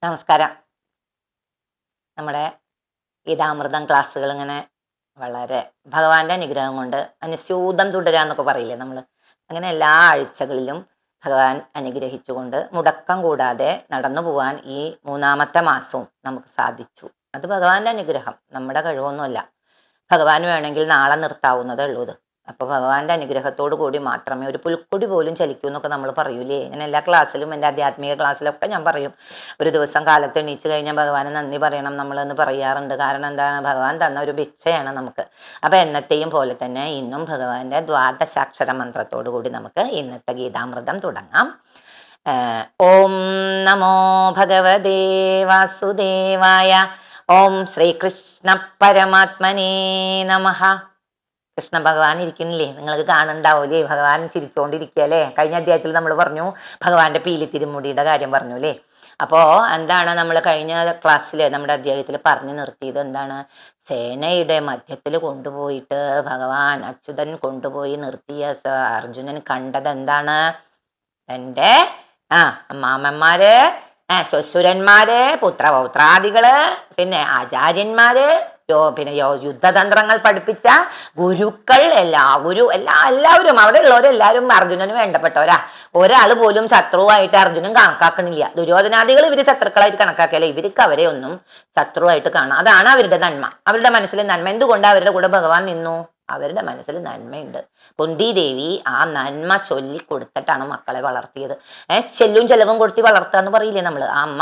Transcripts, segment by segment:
നമസ്കാരം. നമ്മുടെ ഗീതാമൃതം ക്ലാസ്സുകൾ ഇങ്ങനെ വളരെ ഭഗവാന്റെ അനുഗ്രഹം കൊണ്ട് അനുസ്യൂതം തുടരാന്നൊക്കെ പറയില്ലേ നമ്മൾ. അങ്ങനെ എല്ലാ ആഴ്ചകളിലും ഭഗവാൻ അനുഗ്രഹിച്ചുകൊണ്ട് മുടക്കം കൂടാതെ നടന്നു പോവാൻ ഈ മൂന്നാമത്തെ മാസവും നമുക്ക് സാധിച്ചു. അത് ഭഗവാന്റെ അനുഗ്രഹം, നമ്മുടെ കഴിവൊന്നുമല്ല. ഭഗവാൻ വേണമെങ്കിൽ നാളെ നിർത്താവുന്നതേ ഉള്ളൂ ഇത്. അപ്പൊ ഭഗവാന്റെ അനുഗ്രഹത്തോടു കൂടി മാത്രമേ ഒരു പുൽക്കൊടി പോലും ചലിക്കൂ എന്നൊക്കെ നമ്മൾ പറയൂലേ. ഞാൻ എല്ലാ ക്ലാസ്സിലും, എൻ്റെ ആധ്യാത്മിക ക്ലാസ്സിലൊക്കെ ഞാൻ പറയും, ഒരു ദിവസം കാലത്ത് എണീച്ച് കഴിഞ്ഞാൽ ഭഗവാന് നന്ദി പറയണം നമ്മളെന്ന് പറയാറുണ്ട്. കാരണം എന്താണ്, ഭഗവാൻ തന്ന ഒരു ഭിക്ഷയാണ് നമുക്ക്. അപ്പൊ എന്നത്തെയും പോലെ തന്നെ ഇന്നും ഭഗവാന്റെ ദ്വാദശാക്ഷര മന്ത്രത്തോടു കൂടി നമുക്ക് ഇന്നത്തെ ഗീതാമൃതം തുടങ്ങാം. ഓം നമോ ഭഗവതേ വാസുദേവായ. ഓം ശ്രീകൃഷ്ണ പരമാത്മനേ നമഃ. കൃഷ്ണ ഭഗവാൻ ഇരിക്കുന്നില്ലേ, നിങ്ങൾക്ക് കാണുന്നുണ്ടാവൂലേ, ഭഗവാൻ ചിരിച്ചുകൊണ്ടിരിക്കുകയല്ലേ. കഴിഞ്ഞ അധ്യായത്തിൽ നമ്മൾ പറഞ്ഞു ഭഗവാന്റെ പീലി തിരുമുടിയുടെ കാര്യം പറഞ്ഞു അല്ലേ. അപ്പോൾ എന്താണ് നമ്മൾ കഴിഞ്ഞ ക്ലാസ്സിൽ നമ്മുടെ അധ്യായത്തിൽ പറഞ്ഞു നിർത്തിയത്? എന്താണ്, സേനയുടെ മധ്യത്തിൽ കൊണ്ടുപോയിട്ട് ഭഗവാൻ അച്യുതൻ കൊണ്ടുപോയി നിർത്തിയ അർജുനൻ കണ്ടത് എന്താണ്? തൻ്റെ മാമന്മാര്, ശ്വശുരന്മാര്, പുത്രപൗത്രാദികള്, പിന്നെ ആചാര്യന്മാര്, പിന്നെ യുദ്ധതന്ത്രങ്ങൾ പഠിപ്പിച്ച ഗുരുക്കൾ, എല്ലാവരും അവിടെ ഉള്ളവരെല്ലാവരും അർജുനന് വേണ്ടപ്പെട്ടവരാ. ഒരാൾ പോലും ശത്രുവായിട്ട് അർജുനൻ കണക്കാക്കണില്ല. ദുര്യോധനാദികൾ ഇവര് ശത്രുക്കളായിട്ട് കണക്കാക്കിയല്ല, ഇവർക്ക് അവരെ ഒന്നും ശത്രുവായിട്ട് കാണാം. അതാണ് അവരുടെ നന്മ, അവരുടെ മനസ്സിലെ നന്മ. എന്തുകൊണ്ട് അവരുടെ കൂടെ ഭഗവാൻ നിന്നു? അവരുടെ മനസ്സിൽ നന്മയുണ്ട്. കുന്തി ദേവി ആ നന്മ ചൊല്ലിക്കൊടുത്തിട്ടാണ് മക്കളെ വളർത്തിയത്. ചെല്ലും ചെലവും കൊടുത്തി വളർത്തുക എന്ന് പറയില്ലേ നമ്മൾ. ആ അമ്മ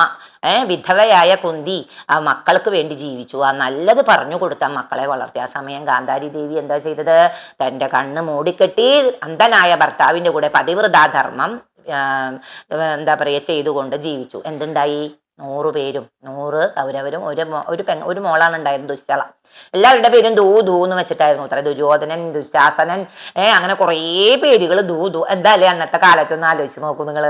വിധവയായ കുന്തി ആ മക്കൾക്ക് വേണ്ടി ജീവിച്ചു. ആ നല്ലത് പറഞ്ഞു കൊടുത്ത മക്കളെ വളർത്തി. ആ സമയം ഗാന്ധാരി ദേവി എന്താ ചെയ്തത്? തൻ്റെ കണ്ണ് മൂടിക്കെട്ടി അന്ധനായ ഭർത്താവിൻ്റെ കൂടെ പതിവ്രതാധർമ്മം എന്താ പറയുക ചെയ്തുകൊണ്ട് ജീവിച്ചു. എന്തുണ്ടായി? 100 പേരും 100 കൗരവരും ഒരു മോളാണ് ഉണ്ടായത്, ദുശ്ശള. എല്ലാവരുടെ പേരും ദൂ എന്ന് വെച്ചിട്ടായിരുന്നു അത്ര. ദുര്യോധനൻ, ദുശാസനൻ, അങ്ങനെ കുറേ പേരുകൾ ദൂ. എന്തായാലും അന്നത്തെ കാലത്തൊന്ന് ആലോചിച്ച് നോക്കൂ നിങ്ങൾ.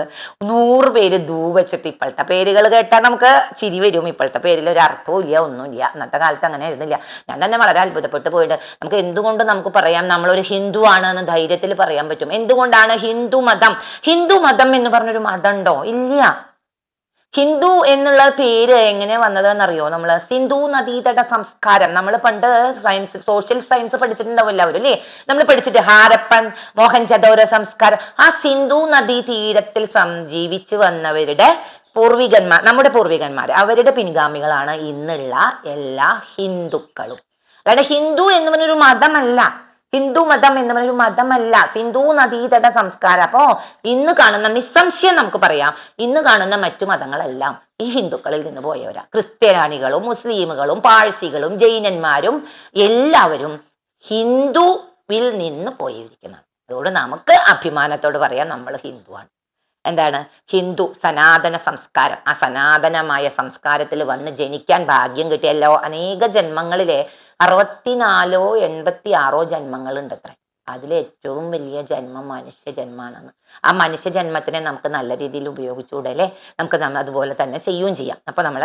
100 പേര് ദൂ വെച്ചിട്ട്. ഇപ്പോഴത്തെ പേരുകൾ കേട്ടാൽ നമുക്ക് ചിരി വരും. ഇപ്പോഴത്തെ പേരിൽ ഒരു അർത്ഥവും ഇല്ല, ഒന്നുമില്ല. അന്നത്തെ കാലത്ത് അങ്ങനെ ആയിരുന്നില്ല. ഞാൻ തന്നെ വളരെ അത്ഭുതപ്പെട്ടു പോയിട്ട്. നമുക്ക് എന്തുകൊണ്ട് നമുക്ക് പറയാം നമ്മളൊരു ഹിന്ദു ആണ് എന്ന് ധൈര്യത്തിൽ പറയാൻ പറ്റും? എന്തുകൊണ്ടാണ് ഹിന്ദു മതം എന്ന് പറഞ്ഞൊരു മതം ഉണ്ടോ? ഇല്ല. ഹിന്ദു എന്നുള്ള പേര് എങ്ങനെ വന്നതെന്നറിയോ? നമ്മൾ സിന്ധു നദീതട സംസ്കാരം, നമ്മൾ പണ്ട് സോഷ്യൽ സയൻസ് പഠിച്ചിട്ടുണ്ടാവും എല്ലാവരും അല്ലേ. നമ്മൾ പഠിച്ചിട്ട് ഹാരപ്പൻ, മോഹൻജദോരോ സംസ്കാരം. ആ സിന്ധു നദീ തീരത്തിൽ ജീവിച്ചു വന്നവരുടെ പൂർവികന്മാർ, നമ്മുടെ പൂർവികന്മാർ, അവരുടെ പിൻഗാമികളാണ് ഇന്നുള്ള എല്ലാ ഹിന്ദുക്കളും. അതായത് ഹിന്ദു എന്ന് പറഞ്ഞൊരു മതമല്ല, ഹിന്ദു മതം എന്ന് പറഞ്ഞൊരു മതമല്ല, സിന്ധു നദീതട സംസ്കാരം. അപ്പോ ഇന്ന് കാണുന്ന, നിസ്സംശയം നമുക്ക് പറയാം, ഇന്ന് കാണുന്ന മറ്റു മതങ്ങളെല്ലാം ഈ ഹിന്ദുക്കളിൽ നിന്ന് പോയവരാ. ക്രിസ്ത്യാനികളും മുസ്ലിമുകളും പാഴ്സികളും ജൈനന്മാരും എല്ലാവരും ഹിന്ദുവിൽ നിന്ന് പോയിരിക്കുന്നതാണ്. അതുകൊണ്ട് നമുക്ക് അഭിമാനത്തോട് പറയാം നമ്മൾ ഹിന്ദുവാണ്. എന്താണ് ഹിന്ദു? സനാതന സംസ്കാരം. ആ സനാതനമായ സംസ്കാരത്തിൽ വന്ന് ജനിക്കാൻ ഭാഗ്യം കിട്ടിയല്ലോ. അനേക ജന്മങ്ങളിലെ 64 86 ജന്മങ്ങളുണ്ട് അത്ര. അതിലേറ്റവും വലിയ ജന്മം മനുഷ്യ ജന്മാണെന്ന്. ആ മനുഷ്യ ജന്മത്തിനെ നമുക്ക് നല്ല രീതിയിൽ ഉപയോഗിച്ചുകൂടെ അല്ലേ? നമുക്ക് അതുപോലെ തന്നെ ചെയ്യുകയും ചെയ്യാം. അപ്പൊ നമ്മൾ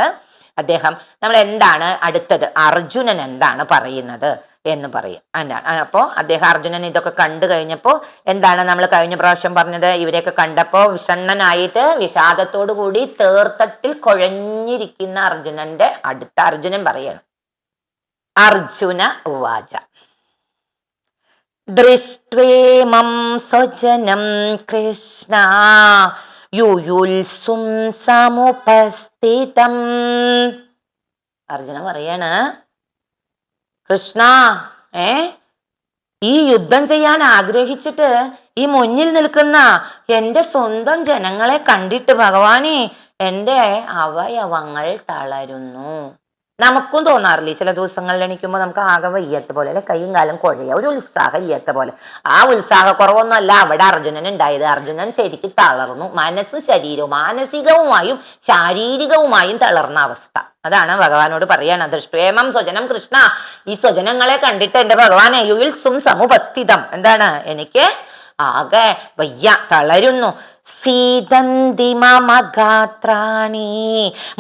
എന്താണ് അടുത്തത്, അർജുനൻ എന്താണ് പറയുന്നത് എന്ന് പറയും. എന്താണ് അപ്പോൾ അർജുനൻ ഇതൊക്കെ കണ്ടു കഴിഞ്ഞപ്പോൾ എന്താണ് നമ്മൾ കഴിഞ്ഞ പ്രാവശ്യം പറഞ്ഞത്? ഇവരെയൊക്കെ കണ്ടപ്പോൾ വിഷണ്ണനായിട്ട് വിഷാദത്തോടു കൂടി തേർത്തട്ടിൽ കുഴഞ്ഞിരിക്കുന്ന അർജുനന്റെ അടുത്ത അർജുനൻ പറയണം. അർജുന ഉവാച ദൃഷ്ട്വേമം സ്വജനം കൃഷ്ണ യുയുത്സും സമുപസ്ഥിതം. അർജുന പറയാണ്, കൃഷ്ണ, ഈ യുദ്ധം ചെയ്യാൻ ആഗ്രഹിച്ചിട്ട് ഈ മുന്നിൽ നിൽക്കുന്ന എൻ്റെ സ്വന്തം ജനങ്ങളെ കണ്ടിട്ട് ഭഗവാനെ എൻ്റെ അവയവങ്ങൾ തളരുന്നു. നമുക്കും തോന്നാറില്ലേ ചില ദിവസങ്ങളിൽ എണീക്കുമ്പോൾ നമുക്ക് ആകെ വയ്യാത്ത പോലെ, അല്ലെ? കൈയും കാലം കുഴയുക, ഒരു ഉത്സാഹം ഇല്ലാത്ത പോലെ. ആ ഉത്സാഹക്കുറവൊന്നുമല്ല അവിടെ അർജുനൻ ഉണ്ടായത്. അർജുനൻ ശരിക്ക് തളർന്നു. മാനസികവുമായും ശാരീരികവുമായും തളർന്ന അവസ്ഥ. അതാണ് ഭഗവാനോട് പറയാണ്, ദൃഷ്ട്വേമം സ്വജനം കൃഷ്ണ, ഈ സ്വജനങ്ങളെ കണ്ടിട്ട് എൻ്റെ ഭഗവാനെ യുൽസും സമുപസ്ഥിതം. എന്താണ്, എനിക്ക് ആകെ വയ്യ, തളരുന്നു. സീതന്തി മമ ഗാത്രാണി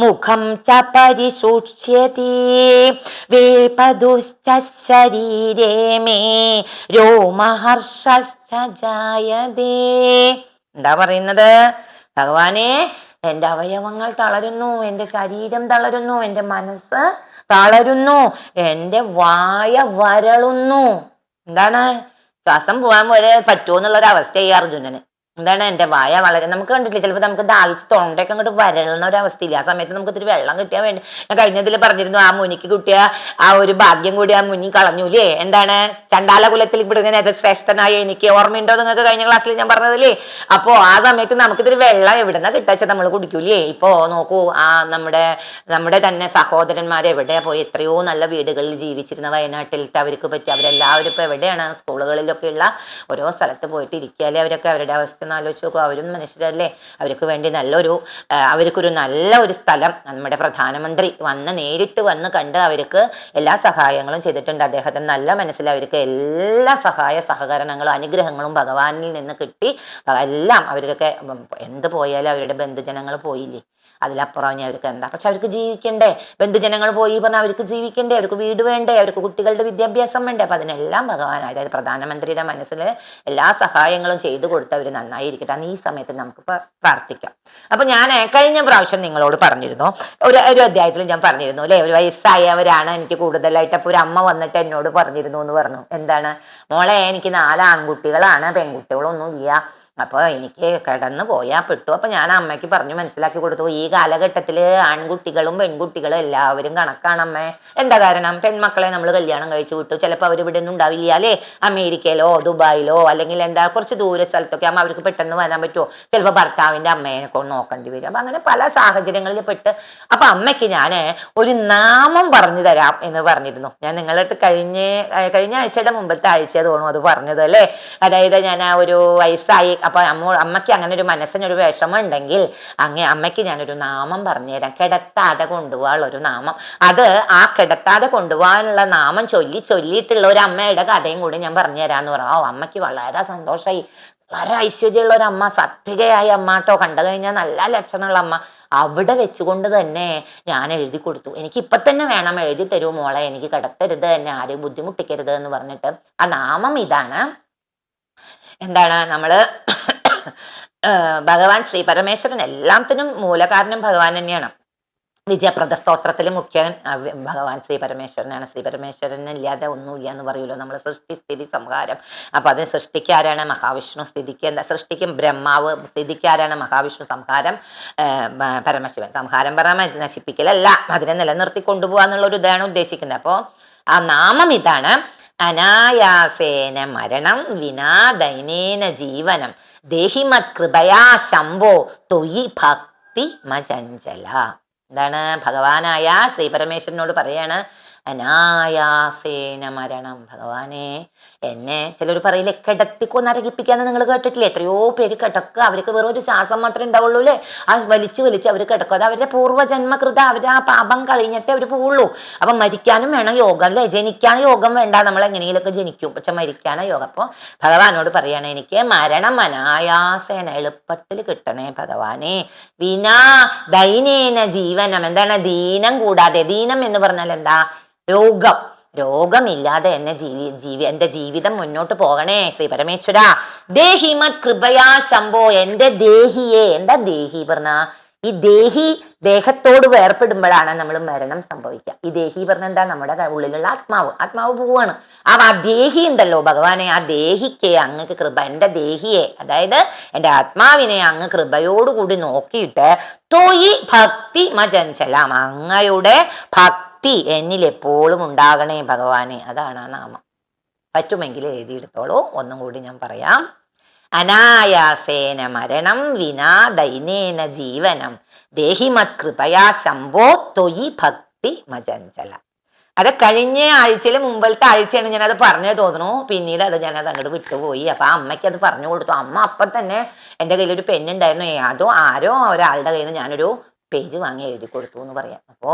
മുഖം ച പരിശുക്ഷ്യതി വേപദുശ്ച ശരീരേ മേ രോമഹർഷശ്ച ജായതേ. എന്താ പറയുന്നത്? ഭഗവാനെ, എൻ്റെ അവയവങ്ങൾ തളരുന്നു, എൻ്റെ ശരീരം തളരുന്നു, എൻ്റെ മനസ്സ് തളരുന്നു, എൻ്റെ വായ വരളുന്നു. എന്താണ്? ശ്വാസം പോകാൻ വരെ പറ്റുമോ എന്നുള്ളൊരു അവസ്ഥയായി അർജുനന്. എന്താണ്? എൻ്റെ വായ വളരെ, നമുക്ക് കണ്ടിട്ടില്ല, ചിലപ്പോൾ നമുക്ക് ദാഹിച്ച് തൊണ്ടയൊക്കെ അങ്ങോട്ട് വരളുന്ന ഒരു അവസ്ഥയില്ല. ആ സമയത്ത് നമുക്ക് ഇത്തിരി വെള്ളം കിട്ടിയാൽ വേണ്ടി. ഞാൻ കഴിഞ്ഞതിൽ പറഞ്ഞിരുന്നു, ആ മുനിക്ക് കിട്ടിയ ആ ഒരു ഭാഗ്യം കൂടി ആ മുനി കളഞ്ഞൂലേ. എന്താണ്? ചണ്ടാല കുലത്തിൽ ഇവിടുന്ന് ശ്രേഷ്ഠനായ എനിക്ക് ഓർമ്മയുണ്ടോ നിങ്ങൾക്ക് കഴിഞ്ഞ ക്ലാസ്സിൽ ഞാൻ പറഞ്ഞതല്ലേ? അപ്പോ ആ സമയത്ത് നമുക്കിതിരി വെള്ളം എവിടുന്ന കിട്ടാച്ച നമ്മൾ കുടിക്കൂലേ. ഇപ്പോ നോക്കൂ, ആ നമ്മുടെ തന്നെ സഹോദരന്മാർ എവിടെയാ പോയി? എത്രയോ നല്ല വീടുകളിൽ ജീവിച്ചിരുന്ന വയനാട്ടിലത്തെ അവർക്ക് പറ്റി അവരെല്ലാവരും ഇപ്പൊ എവിടെയാണ്? സ്കൂളുകളിലൊക്കെ ഉള്ള ഓരോ സ്ഥലത്ത് പോയിട്ട് ഇരിക്കാല്ലേ. അവരൊക്കെ അവരുടെ അവസ്ഥ ഒന്ന് ആലോചിച്ച് നോക്കും. അവരും മനുഷ്യരല്ലേ. അവർക്ക് വേണ്ടി അവർക്കൊരു നല്ല ഒരു സ്ഥലം നമ്മുടെ പ്രധാനമന്ത്രി നേരിട്ട് വന്ന് കണ്ട് അവർക്ക് എല്ലാ സഹായങ്ങളും ചെയ്തിട്ടുണ്ട്. അദ്ദേഹത്തിന് നല്ല മനസ്സിൽ അവർക്ക് എല്ലാ സഹകരണങ്ങളും അനുഗ്രഹങ്ങളും ഭഗവാനിൽ നിന്ന് കിട്ടി. എല്ലാം അവരൊക്കെ എന്ത് പോയാലും അവരുടെ ബന്ധുജനങ്ങൾ പോയില്ലേ, അതിലപ്പുറം അവർക്ക് എന്താ? പക്ഷെ അവർക്ക് ജീവിക്കണ്ടേ? ബന്ധുജനങ്ങൾ പോയി പറഞ്ഞാൽ അവർക്ക് ജീവിക്കണ്ടേ? അവർക്ക് വീട് വേണ്ടേ? അവർക്ക് കുട്ടികളുടെ വിദ്യാഭ്യാസം വേണ്ടേ? അപ്പൊ അതിനെല്ലാം ഭഗവാൻ, അതായത് പ്രധാനമന്ത്രിയുടെ മനസ്സിൽ എല്ലാ സഹായങ്ങളും ചെയ്തു കൊടുത്ത് അവർ നന്നായിരിക്കട്ടെ. ഈ സമയത്ത് നമുക്ക് പ്രാർത്ഥിക്കാം. അപ്പൊ ഞാൻ കഴിഞ്ഞ പ്രാവശ്യം നിങ്ങളോട് പറഞ്ഞിരുന്നു, ഒരു അധ്യായത്തിൽ ഞാൻ പറഞ്ഞിരുന്നു അല്ലെ, ഒരു വയസ്സായവരാണ് എനിക്ക് കൂടുതലായിട്ട്. അപ്പൊ ഒരു അമ്മ വന്നിട്ട് എന്നോട് പറഞ്ഞിരുന്നു എന്ന് പറഞ്ഞു. എന്താണ്? മോളെ, എനിക്ക് 4 ആൺകുട്ടികളാണ്, പെൺകുട്ടികളൊന്നും ഇല്ല. അപ്പൊ എനിക്ക് കിടന്നു പോയാ പെട്ടു. അപ്പൊ ഞാൻ അമ്മയ്ക്ക് പറഞ്ഞു മനസ്സിലാക്കി കൊടുത്തു, ഈ കാലഘട്ടത്തില് ആൺകുട്ടികളും പെൺകുട്ടികളും എല്ലാവരും കണക്കാണമ്മേ. എന്താ കാരണം? പെൺമക്കളെ നമ്മൾ കല്യാണം കഴിച്ചു വിട്ടു, ചിലപ്പോൾ അവർ ഇവിടെ ഒന്നും ഉണ്ടാവില്ല അല്ലെ, അമേരിക്കയിലോ ദുബായിലോ അല്ലെങ്കിൽ എന്താ കുറച്ച് ദൂര സ്ഥലത്തൊക്കെ ആകുമ്പോൾ അവർക്ക് പെട്ടെന്ന് വരാൻ പറ്റുമോ? ചിലപ്പോൾ ഭർത്താവിന്റെ അമ്മേനെ കൊണ്ട് നോക്കേണ്ടി വരും. അപ്പൊ അങ്ങനെ പല സാഹചര്യങ്ങളിൽ പെട്ട്. അപ്പൊ അമ്മയ്ക്ക് ഞാൻ ഒരു നാമം പറഞ്ഞു തരാം എന്ന് പറഞ്ഞിരുന്നു. ഞാൻ നിങ്ങളുടെ അടുത്ത് കഴിഞ്ഞ ആഴ്ചയുടെ മുമ്പത്തെ ആഴ്ച തോന്നുന്നു അത് പറഞ്ഞത് അല്ലേ. അതായത് ഞാൻ ഒരു വയസ്സായി, അപ്പൊ അമ്മയ്ക്ക് അങ്ങനെ ഒരു മനസ്സിനൊരു വിഷമം ഉണ്ടെങ്കിൽ അമ്മയ്ക്ക് ഞാനൊരു നാമം പറഞ്ഞുതരാം. കിടത്താതെ കൊണ്ടുപോകാനുള്ള ഒരു നാമം. അത് ആ കിടത്താതെ കൊണ്ടുപോകാനുള്ള നാമം ചൊല്ലിയിട്ടുള്ള ഒരു അമ്മയുടെ കഥയും കൂടി ഞാൻ പറഞ്ഞുതരാന്ന് പറഞ്ഞു. അമ്മയ്ക്ക് വളരെ സന്തോഷമായി. വളരെ ഐശ്വര്യമുള്ള ഒരു അമ്മ, സത്യകയായ അമ്മ കേട്ടോ. കണ്ടു കഴിഞ്ഞാൽ നല്ല ലക്ഷണമുള്ള അമ്മ. അവിടെ വെച്ചുകൊണ്ട് തന്നെ ഞാൻ എഴുതി കൊടുത്തു. എനിക്ക് ഇപ്പൊ തന്നെ വേണം, എഴുതി തരൂ മോളെ, എനിക്ക് കിടത്തരുത്, എന്നെ ആരെയും ബുദ്ധിമുട്ടിക്കരുത് എന്ന് പറഞ്ഞിട്ട്. ആ നാമം ഇതാണ്. എന്താണ്? നമ്മള് ഭഗവാൻ ശ്രീ പരമേശ്വരൻ, എല്ലാത്തിനും മൂലകാരണം ഭഗവാൻ തന്നെയാണ്. വിജയപ്രദ സ്തോത്രത്തിൽ മുഖ്യൻ ഭഗവാൻ ശ്രീ പരമേശ്വരനാണ്. ശ്രീ പരമേശ്വരനില്ലാതെ ഒന്നുമില്ല എന്ന് പറയുമല്ലോ നമ്മൾ. സൃഷ്ടി സ്ഥിതി സംഹാരം. അപ്പൊ അത് സൃഷ്ടിക്കാരാണ് മഹാവിഷ്ണു, സൃഷ്ടിക്കും ബ്രഹ്മാവ്, സ്ഥിതിക്കാരാണ് മഹാവിഷ്ണു, സംഹാരം പരമശിവൻ. സംഹാരം പറഞ്ഞാൽ നശിപ്പിക്കലല്ല, അതിനെ നിലനിർത്തി കൊണ്ടുപോകാന്നുള്ള ഒരു ഇതാണ് ഉദ്ദേശിക്കുന്നത്. അപ്പോ ആ നാമം ഇതാണ്: അനായാസേന മരണം വിനാ ദൈനേന ജീവനം ദേഹിമത് കൃപയാ ശംഭോ തൊയി ഭക്തി മചഞ്ചല. എന്താണ്? ഭഗവാനായ ശ്രീ പരമേശ്വരനോട് പറയാണ്, അനായാസേന മരണം. ഭഗവാനെ, എന്നെ ചിലർ പറയില്ലേ കിടത്തിക്കോ നരകിപ്പിക്കാന്ന് നിങ്ങൾ കേട്ടിട്ടില്ലേ? എത്രയോ പേര് കിടക്കുക, അവർക്ക് വെറും ഒരു ശ്വാസം മാത്രമേ ഉണ്ടാവുള്ളൂ അല്ലേ. ആ വലിച്ച് അവർ കിടക്കും. അത് അവരുടെ പൂർവ്വജന്മകൃത, അവർ ആ പാപം കഴിഞ്ഞിട്ടേ അവർ പോവുള്ളൂ. അപ്പൊ മരിക്കാനും വേണം യോഗം അല്ലേ. ജനിക്കാൻ യോഗം വേണ്ട, നമ്മൾ എങ്ങനെയെങ്കിലൊക്കെ ജനിക്കും, പക്ഷെ മരിക്കാനാ യോഗം. അപ്പൊ ഭഗവാനോട് പറയാണ്, എനിക്ക് മരണം അനായാസേന എളുപ്പത്തിൽ കിട്ടണേ ഭഗവാനെ. വിനാ ദൈനേന ജീവനം. എന്താണ്? ദീനം കൂടാതെ. ദീനം എന്ന് പറഞ്ഞാൽ എന്താ? രോഗമില്ലാതെ എന്നെ എന്റെ ജീവിതം മുന്നോട്ട് പോകണേ ശ്രീ പരമേശ്വര. ദേഹിമത് കൃപയാ ശംഭോ. എന്റെ ദേഹിയെ. എന്താ ദേഹി പറഞ്ഞ? ഈ ദേഹത്തോട് വേർപ്പെടുമ്പോഴാണ് നമ്മൾ മരണം സംഭവിക്കുക. ഈ ദേഹി പറഞ്ഞ എന്താ? നമ്മുടെ ഉള്ളിലുള്ള ആത്മാവ് പോവാണ്. ആ ദേഹി ഉണ്ടല്ലോ ഭഗവാനെ, ആ ദേഹിക്ക് അങ്ങക്ക് കൃപ, എന്റെ ദേഹിയെ, അതായത് എന്റെ ആത്മാവിനെ അങ്ങ് കൃപയോടുകൂടി നോക്കിയിട്ട് തൊയി ഭക്തി മചഞ്ചലാം. അങ്ങയുടെ ഭക്തി എന്നിൽ എപ്പോഴും ഉണ്ടാകണേ ഭഗവാനെ. അതാണ് ആ നാമം. പറ്റുമെങ്കിൽ എഴുതിയെടുത്തോളൂ. ഒന്നും കൂടി ഞാൻ പറയാം: അനായാസേന മരണം വിനാ ദൈനേന ജീവനം ദേഹിമത് കൃപയാ ശംഭോ തൊയി ഭക്തി മചഞ്ചല. അത് കഴിഞ്ഞ ആഴ്ചയിൽ മുമ്പത്തെ ആഴ്ചയാണ് ഞാനത് പറഞ്ഞേ തോന്നുന്നു. പിന്നീട് ഞാനത് അങ്ങോട്ട് വിട്ടുപോയി. അപ്പൊ ആ അമ്മയ്ക്ക് അത് പറഞ്ഞു കൊടുത്തു. അമ്മ അപ്പം തന്നെ എൻ്റെ കയ്യിലൊരു പെണ്ണുണ്ടായിരുന്നു. അതോ ആരോ ഒരാളുടെ കയ്യിൽ നിന്ന് ഞാനൊരു പേജ് വാങ്ങി എഴുതി കൊടുത്തു എന്ന് പറയാം. അപ്പോ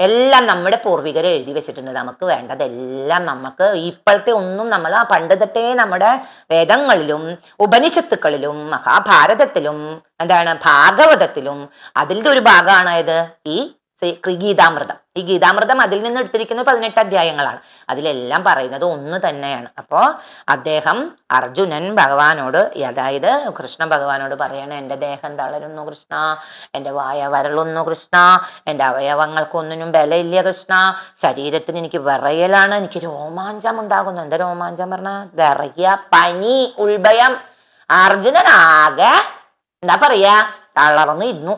എല്ലാം നമ്മുടെ പൂർവികർ എഴുതി വെച്ചിട്ടുണ്ട്. നമുക്ക് വേണ്ടതെല്ലാം നമുക്ക് ഇപ്പോഴത്തെ ഒന്നും നമ്മൾ ആ പണ്ട് തൊട്ടേ നമ്മുടെ വേദങ്ങളിലും ഉപനിഷത്തുക്കളിലും മഹാഭാരതത്തിലും എന്താണ് ഭാഗവതത്തിലും അതിൻ്റെ ഒരു ഭാഗമാണ് ഇത് ഈ ഗീതാമൃതം. ഈ ഗീതാമൃതം അതിൽ നിന്ന് എടുത്തിരിക്കുന്നത് 18 അധ്യായങ്ങളാണ്. അതിലെല്ലാം പറയുന്നത് ഒന്ന് തന്നെയാണ്. അപ്പോ അദ്ദേഹം അർജുനൻ ഭഗവാനോട്, അതായത് കൃഷ്ണ ഭഗവാനോട് പറയണ, എൻ്റെ ദേഹം തളരുന്നു കൃഷ്ണ, എൻ്റെ വായ വരളുന്നു കൃഷ്ണ, എൻ്റെ അവയവങ്ങൾക്കൊന്നിനും ബലമില്ല കൃഷ്ണ, ശരീരത്തിന് എനിക്ക് വിറയലാണ്, എനിക്ക് രോമാഞ്ചം ഉണ്ടാകുന്നു. എന്താ രോമാഞ്ചം പറഞ്ഞ? വിറയ, പനി, ഉൾഭയം. അർജുനനാകെ എന്താ പറയാ, തളർന്നിരുന്നു.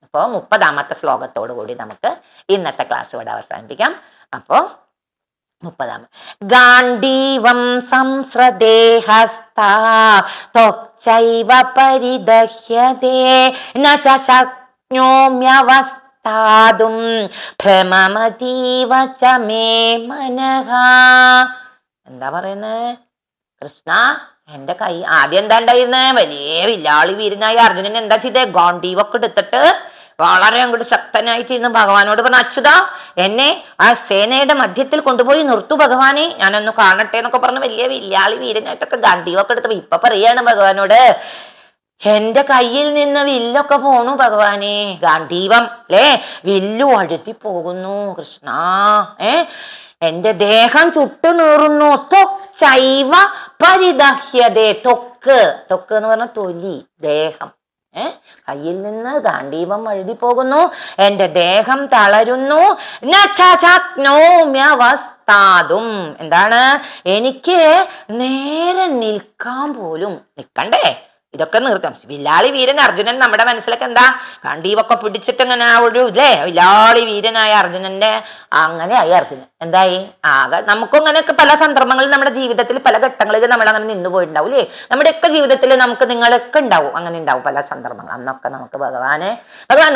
അപ്പോൾ 30ാമത്തെ ശ്ലോകത്തോടു കൂടി നമുക്ക് ഇന്നത്തെ ക്ലാസ് ഇവിടെ അവസാനിപ്പിക്കാം. അപ്പോ 30 ഗാണ്ഡീവം സംസ്രദേഹസ്ഥാ ത്വക്ചൈവ പരിദഹ്യതേ ന ച ശക്നോമ്യവസ്ഥാതും ഭ്രമമതീവ ച മേ മനഃ. എന്താ പറയുന്നത്? കൃഷ്ണ, എന്റെ കൈ ആദ്യം എന്താ ഉണ്ടായിരുന്നേ? വലിയ വില്ലാളി വീരനായ അർജുനൻ എന്താ ചെയ്തേ? ഗാണ്ഡീവൊക്കെ എടുത്തിട്ട് വളരെ അങ്ങോട്ട് ശക്തനായിട്ടിരുന്ന് ഭഗവാനോട് പറഞ്ഞു, അച്യുത, എന്നെ ആ സേനയുടെ മധ്യത്തിൽ കൊണ്ടുപോയി നിർത്തു ഭഗവാനെ, ഞാനൊന്ന് കാണട്ടെ എന്നൊക്കെ പറഞ്ഞ് വലിയ വില്ലാളി വീരനായിട്ടൊക്കെ ഗാണ്ഡീവൊക്കെ എടുത്തപ്പോ ഇപ്പൊ പറയാണ് ഭഗവാനോട്, എന്റെ കയ്യിൽ നിന്ന് വില്ലൊക്കെ പോണു ഭഗവാനെ, ഗാണ്ഡീവം അല്ലേ, വില്ലു അഴുത്തി പോകുന്നു കൃഷ്ണ, എന്റെ ദേഹം ചുട്ടു നീറുന്നു. ത്വക്ചൈവ പരിദഹ്യതേ. ത്വക്ക് എന്ന് പറഞ്ഞ തൊലി, ദേഹം. കയ്യിൽ നിന്ന് ഗാണ്ഡീവം എഴുതി പോകുന്നു, എന്റെ ദേഹം തളരുന്നു. ന ച ശക്നോമ്യവസ്ഥാതും. എന്താണ്? എനിക്ക് നേരെ നിൽക്കാൻ പോലും നിൽക്കണ്ടേ? ഇതൊക്കെ നിർത്താം. വില്ലാളി വീരൻ അർജുനൻ നമ്മുടെ മനസ്സിലൊക്കെ എന്താ? ഗാണ്ഡീവൊക്കെ പിടിച്ചിട്ട് ഇങ്ങനെ ഒരു ഇല്ലേ, വില്ലാളി വീരനായ അർജുനന്റെ അങ്ങനെയായി അർജുനൻ. എന്തായി? ആകെ നമുക്കും അങ്ങനെയൊക്കെ പല സന്ദർഭങ്ങളിൽ നമ്മുടെ ജീവിതത്തിൽ പല ഘട്ടങ്ങളിൽ നമ്മൾ അങ്ങനെ നിന്നു പോയിട്ടുണ്ടാവും അല്ലേ? നമ്മുടെയൊക്കെ ജീവിതത്തിൽ നമുക്ക്, നിങ്ങളൊക്കെ ഉണ്ടാവും, അങ്ങനെ ഉണ്ടാവും പല സന്ദർഭങ്ങൾ. അന്നൊക്കെ നമുക്ക് ഭഗവാൻ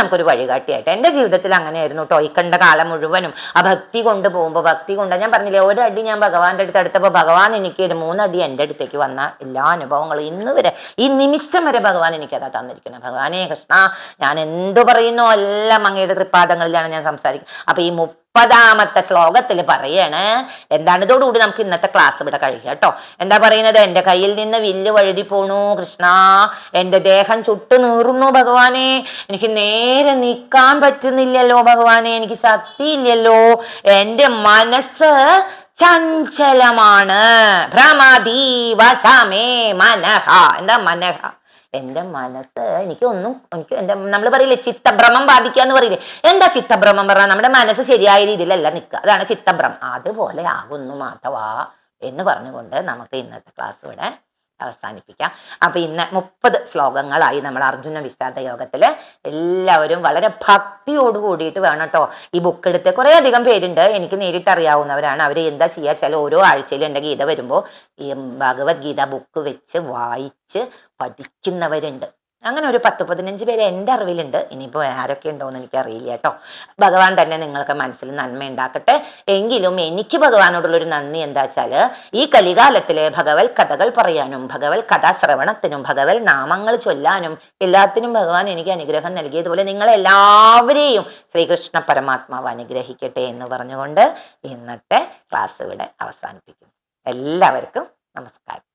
നമുക്കൊരു വഴികാട്ടിയായിട്ട്. എൻ്റെ ജീവിതത്തിൽ അങ്ങനെയായിരുന്നു കേട്ടോ. ഈ കണ്ട കാലം മുഴുവനും ആ ഭക്തി കൊണ്ട് പോകുമ്പോൾ, ഭക്തി കൊണ്ട് ഞാൻ പറഞ്ഞില്ലേ, ഒരടി ഞാൻ ഭഗവാന്റെ അടുത്ത് എടുത്തപ്പോൾ ഭഗവാൻ എനിക്ക് ഒരു 3 അടി എൻ്റെ അടുത്തേക്ക് വന്ന എല്ലാ അനുഭവങ്ങളും ഇന്ന് വരെ, ഈ നിമിഷം വരെ ഭഗവാൻ എനിക്കതാ തന്നിരിക്കണം. ഭഗവാനെ കൃഷ്ണ, ഞാൻ എന്തു പറയുന്നോ എല്ലാം അങ്ങയുടെ തൃപ്പാദങ്ങളിലാണ് ഞാൻ സംസാരിക്കുന്നത്. അപ്പൊ ഈ 30ാമത്തെ ശ്ലോകത്തിൽ പറയാണ്, എന്താണ്? ഇതോടുകൂടി നമുക്ക് ഇന്നത്തെ ക്ലാസ് ഇവിടെ കഴിയുക കേട്ടോ. എന്താ പറയുന്നത്? എൻ്റെ കയ്യിൽ നിന്ന് വില്ല് വഴുതി പോണു കൃഷ്ണ, എൻ്റെ ദേഹം ചുട്ടു നീറുന്നു ഭഗവാനെ, എനിക്ക് നേരെ നിൽക്കാൻ പറ്റുന്നില്ലല്ലോ ഭഗവാനെ, എനിക്ക് ശക്തിയില്ലല്ലോ, എൻ്റെ മനസ്സ് ചഞ്ചലമാണ്. ഭ്രമതീവ ച മേ മനഃ. എന്താ മനഃ? എൻ്റെ മനസ്സ്, എനിക്ക് നമ്മൾ പറയില്ലേ ചിത്തഭ്രമം ബാധിക്കാന്ന് പറയില്ലേ? എന്താ ചിത്തഭ്രമം പറഞ്ഞാൽ നമ്മുടെ മനസ്സ് ശരിയായ രീതിയിലല്ല നിൽക്കുക, അതാണ് ചിത്തഭ്രമം. അതുപോലെ ആകുന്നു മാധവാ എന്ന് പറഞ്ഞുകൊണ്ട് നമുക്ക് ഇന്നത്തെ ക്ലാസ് ഇവിടെ അവസാനിപ്പിക്കാം. അപ്പൊ ഇന്ന് 30 ശ്ലോകങ്ങളായി നമ്മൾ അർജുന വിഷാദ യോഗത്തില്. എല്ലാവരും വളരെ ഭക്തിയോട് കൂടിയിട്ട് വേണം കേട്ടോ ഈ ബുക്ക് എടുത്ത്. കുറെ അധികം പേരുണ്ട്, എനിക്ക് നേരിട്ട് അറിയാവുന്നവരാണ്. അവർ എന്താ ചെയ്യാച്ചാൽ ഓരോ ആഴ്ചയിലും എൻ്റെ ഗീത വരുമ്പോൾ ഈ ഭഗവത്ഗീത ബുക്ക് വെച്ച് വായിച്ച് പഠിക്കുന്നവരുണ്ട്. അങ്ങനെ ഒരു 10-15 പേര് എൻ്റെ അറിവിലുണ്ട്. ഇനിയിപ്പോൾ ആരൊക്കെ ഉണ്ടോയെന്ന് എനിക്കറിയില്ല കേട്ടോ. ഭഗവാൻ തന്നെ നിങ്ങൾക്ക് മനസ്സിൽ നന്മ ഉണ്ടാക്കട്ടെ. എങ്കിലും എനിക്ക് ഭഗവാനോടുള്ളൊരു നന്ദി എന്താ വെച്ചാൽ, ഈ കലികാലത്തിലെ ഭഗവത് കഥകൾ പറയാനും ഭഗവത് കഥാശ്രവണത്തിനും ഭഗവത് നാമങ്ങൾ ചൊല്ലാനും എല്ലാത്തിനും ഭഗവാൻ എനിക്ക് അനുഗ്രഹം നൽകിയതുപോലെ നിങ്ങളെല്ലാവരെയും ശ്രീകൃഷ്ണ പരമാത്മാവ് അനുഗ്രഹിക്കട്ടെ എന്ന് പറഞ്ഞുകൊണ്ട് ഇന്നത്തെ ക്ലാസ് ഇവിടെ അവസാനിപ്പിക്കുന്നു. എല്ലാവർക്കും നമസ്കാരം.